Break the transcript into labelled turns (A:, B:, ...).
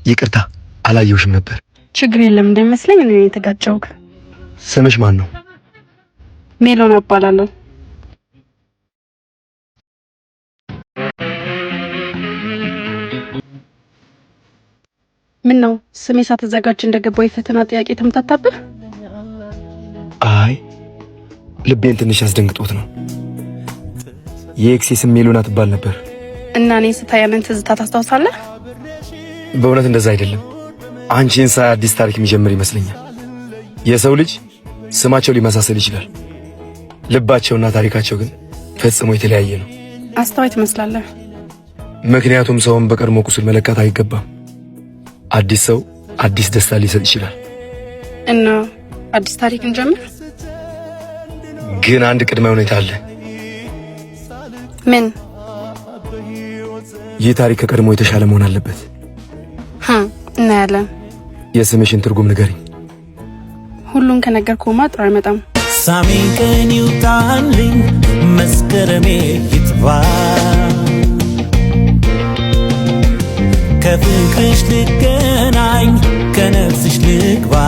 A: ይቅርታ አላየሁሽም ነበር።
B: ችግር የለም እንደሚመስለኝ እኔ የተጋጨሁት።
A: ስምሽ ማን ነው?
B: ሜሎን እባላለሁ። ምን ነው ስሜ ሳትዘጋጅ እንደገባው የፈተና ጥያቄ ተምታታብህ?
A: አይ ልቤን ትንሽ አስደንግጦት ነው። የኤክሴ ስም ሜሎና ትባል ነበር
B: እና እኔ ስታያንን ትዝታ ታስታውሳለህ?
A: በእውነት እንደዛ አይደለም። አንቺን ሳይ አዲስ ታሪክ የሚጀምር ይመስለኛል። የሰው ልጅ ስማቸው ሊመሳሰል ይችላል፣ ልባቸውና ታሪካቸው ግን ፈጽሞ የተለያየ ነው።
B: አስተዋይ ትመስላለህ።
A: ምክንያቱም ሰውን በቀድሞ ቁስል መለካት አይገባም። አዲስ ሰው አዲስ ደስታ ሊሰጥ ይችላል።
B: እና አዲስ ታሪክ እንጀምር።
A: ግን አንድ ቅድመ ሁኔታ አለ።
B: ምን?
A: ይህ ታሪክ ከቀድሞ የተሻለ መሆን አለበት።
B: እናያለን።
A: የስምሽን ትርጉም ንገሪኝ።
B: ሁሉን ከነገርኩማ ጥሩ አይመጣም።
C: ሳሚን ቀን ይውጣልኝ መስከረሜ ይጥባ ከፍቅርሽ ልገናኝ ከነፍስሽ ልግባ